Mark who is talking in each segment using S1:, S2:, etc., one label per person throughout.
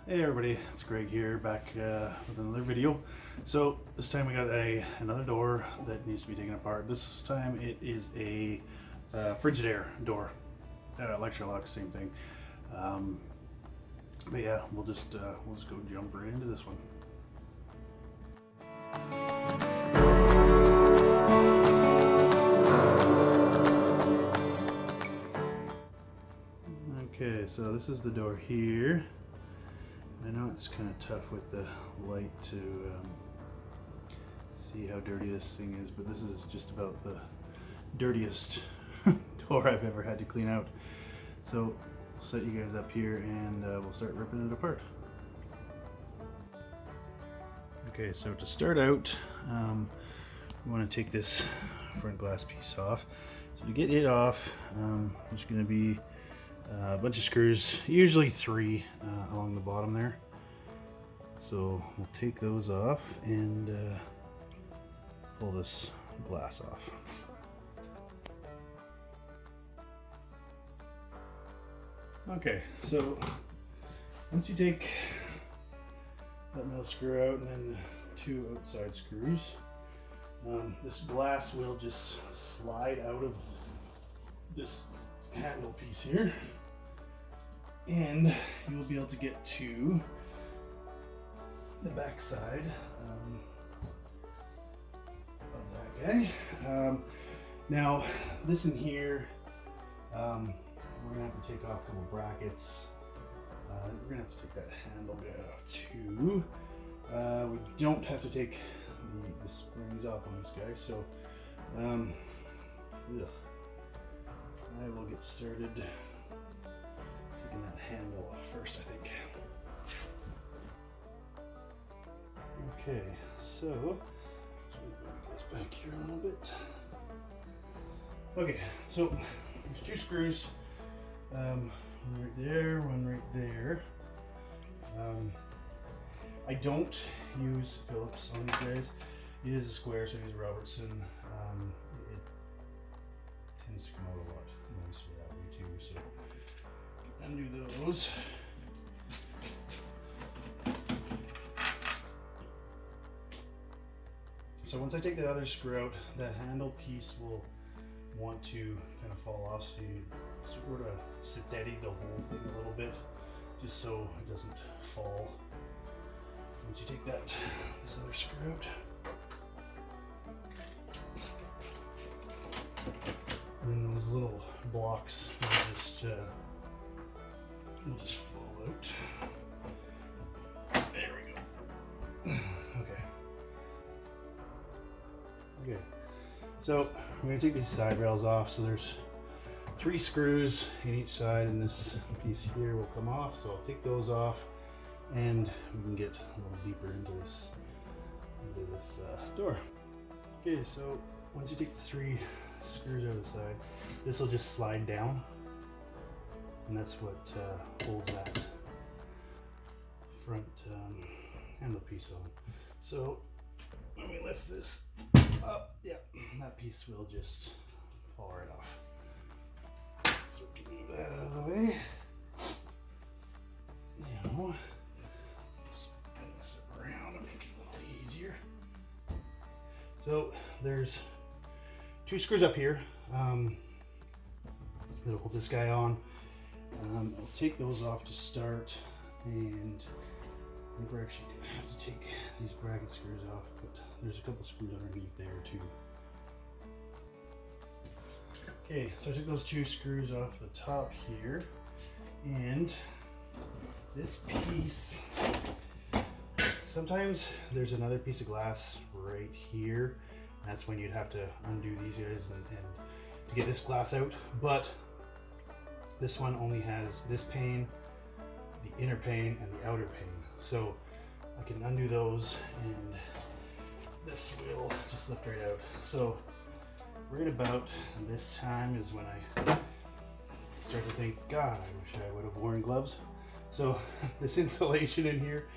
S1: Hey everybody, it's Greg here, back with another video. So this time we got another door that needs to be taken apart. This time it is a Frigidaire door, Electrolux, same thing. But yeah, we'll just go jump right into this one. Okay, so this is the door here. I know it's kind of tough with the light to see how dirty this thing is, but this is just about the dirtiest door I've ever had to clean out. So I'll set you guys up here and we'll start ripping it apart. Okay, so to start out, we want to take this front glass piece off. So to get it off, there's going to be a bunch of screws, usually 3 along the bottom there. So we'll take those off and pull this glass off. Okay, so once you take that metal screw out and then 2 outside screws, this glass will just slide out of this handle piece here, and you'll be able to get to the back side of that guy. Now this in here, we're gonna have to take off a couple brackets. We're gonna have to take that handle guy off too. We don't have to take the springs off on this guy, so I will get started taking that handle off first, I think. Okay, so let's move you guys back here a little bit. Okay, so there's 2 screws, one right there, one right there. I don't use Phillips on these guys. It is a square, so I use Robertson. It tends to come out a lot nicer that way too, so undo those. So once I take that other screw out, that handle piece will want to kind of fall off, so you sort of steady the whole thing a little bit, just so it doesn't fall. Once you take this other screw out, and then those little blocks will just fall out. There we go. Okay, so we're going to take these side rails off. So there's 3 screws in each side, and this piece here will come off. So I'll take those off, and we can get a little deeper into this door. Okay, so once you take the 3 screws out of the side, this will just slide down, and that's what holds that front handle piece on. So when we lift this up, yeah, that piece will just fall right off. So we can move that out of the way. Now, spin this around and make it a little easier. So there's 2 screws up here that'll hold this guy on. I'll take those off to start, and I think we're actually gonna have to take these bracket screws off, but there's a couple screws underneath there too. Okay, so I took those 2 screws off the top here, and this piece, sometimes there's another piece of glass right here. That's when you'd have to undo these guys and to get this glass out, but this one only has this pane, the inner pane, and the outer pane. So I can undo those, and this will just lift right out. So right about this time is when I start to think, God, I wish I would have worn gloves. So this insulation in here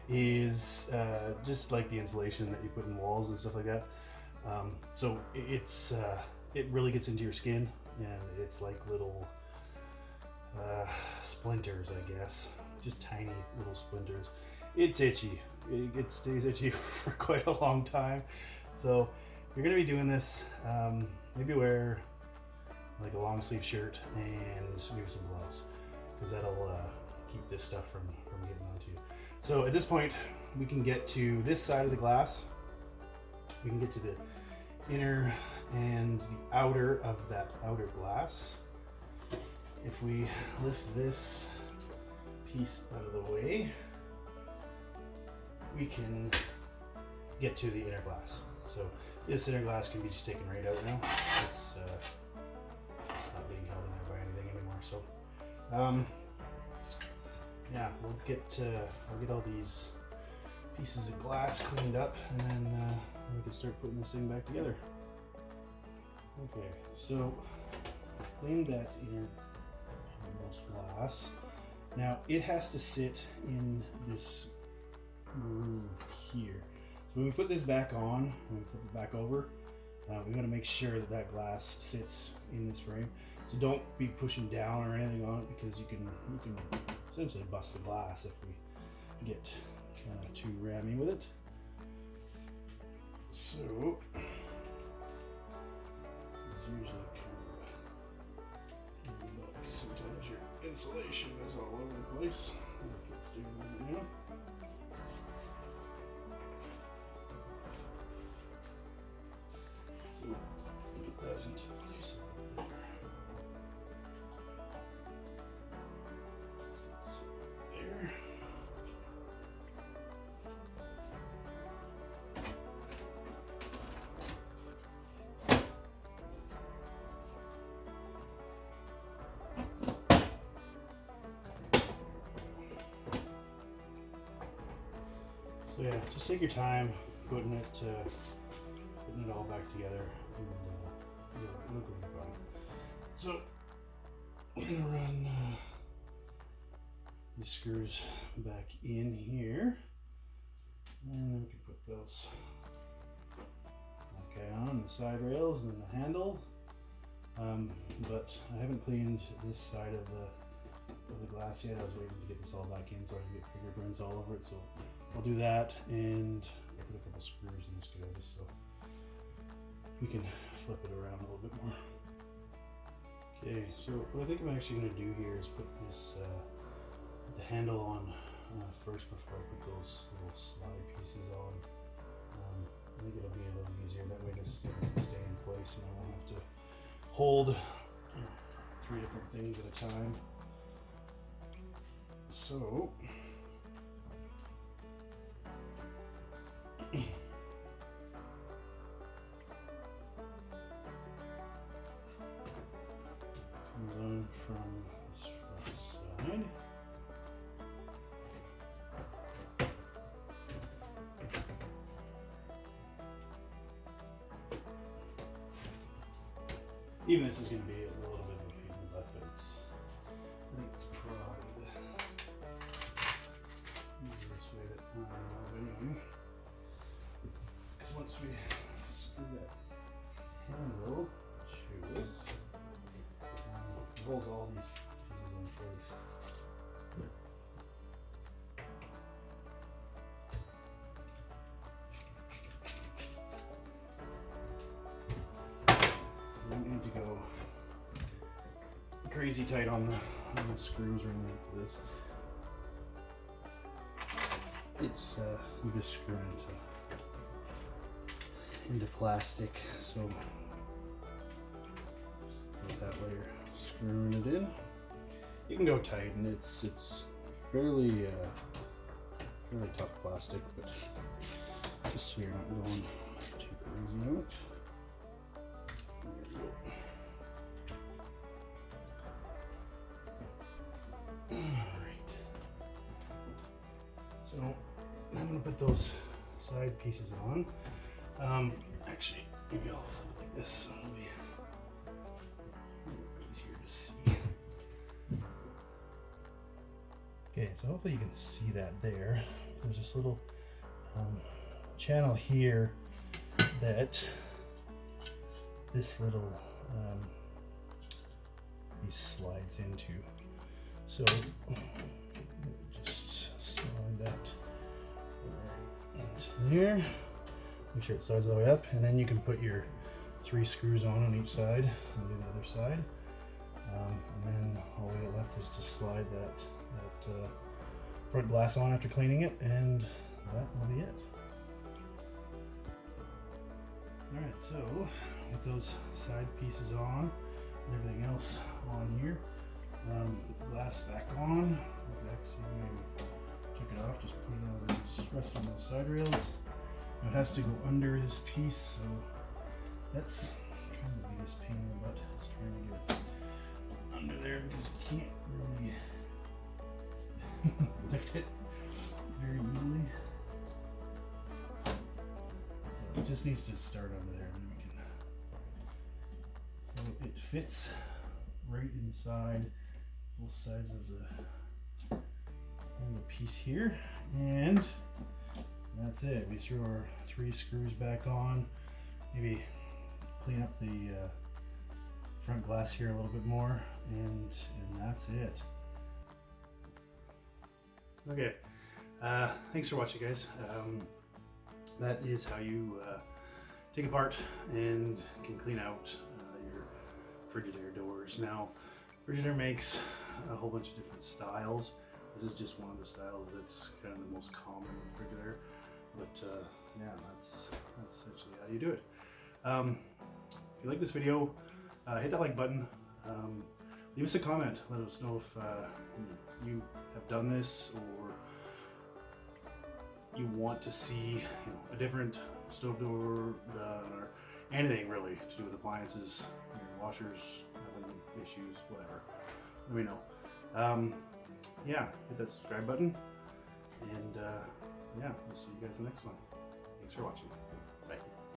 S1: is just like the insulation that you put in walls and stuff like that. So it really gets into your skin, and it's like little splinters, I guess. just tiny little splinters. It's itchy. It stays itchy for quite a long time. So if you're gonna be doing this, maybe wear like a long sleeve shirt and maybe some gloves, because that'll keep this stuff from getting onto you. So at this point, we can get to this side of the glass. We can get to the inner and the outer of that outer glass. If we lift this piece out of the way, we can get to the inner glass. So this inner glass can be just taken right out now. It's not being held in there by anything anymore. So yeah, I'll get all these pieces of glass cleaned up, and then we can start putting this thing back together. Okay, so cleaned that innermost glass. Now it has to sit in this groove here. So when we put this back on, when we flip it back over, we want to make sure that that glass sits in this frame. So don't be pushing down or anything on it, because you can essentially bust the glass if we get kind of too rammy with it. So this is usually kind of, sometimes your insulation is all over the place, like it's doing right now. So put that into place there. So there. So yeah, just take your time putting it all back together, and it'll be fine. So we're gonna run these screws back in here, and then we can put those on the side rails and the handle. But I haven't cleaned this side of the glass yet. I was waiting to get this all back in so I can get fingerprints all over it. So I'll do that and put a couple screws in this guy just so we can flip it around a little bit more. Okay, so what I think I'm actually going to do here is put this the handle on first before I put those little slide pieces on. I think it'll be a little easier that way. This thing can stay in place and I won't have to hold 3 different things at a time. So comes on from this front side. Even this is going to be a little bit of a pain in the butt, but I think it's probably the easiest way to anyway. Because once we screw that handle to us, it holds all these pieces in place. You don't need to go crazy tight on the screws or anything for this. It's you just screw it into plastic, so just put that way you're screwing it in. You can go tight, and it's fairly tough plastic, but just so you're not going too crazy on it. There we go. Alright. So I'm going to put those side pieces on. Actually, maybe I'll flip it like this so it'll be a little easier to see. Okay, so hopefully you can see that there. There's this little channel here that this little piece slides into. So just here. Make sure it slides all the way up, and then you can put your 3 screws on each side. I'll do the other side. And then all we got left is to slide that front glass on after cleaning it, and that will be it. Alright, so get those side pieces on and everything else on here. Put the glass back on. Exact same way we took it off, just put it on those, rest on those side rails. Now it has to go under this piece, so that's kind of the biggest pain in the butt, is trying to get it under there, because you can't really lift it very easily. So it just needs to start under there, and then we can. So it fits right inside both sides of the piece here, and that's it. We threw our 3 screws back on, maybe clean up the front glass here a little bit more, and that's it. Okay, thanks for watching, guys. That is how you take apart and can clean out your Frigidaire doors. Now, Frigidaire makes a whole bunch of different styles. This is just one of the styles that's kind of the most common with Frigidaire. But yeah, that's essentially how you do it. If you like this video, hit that like button. Leave us a comment. Let us know if you have done this, or you want to see a different stove door done, or anything really to do with appliances, your washers having issues, whatever. Let me know. Yeah, hit that subscribe button, and yeah, we'll see you guys in the next one. Thanks for watching.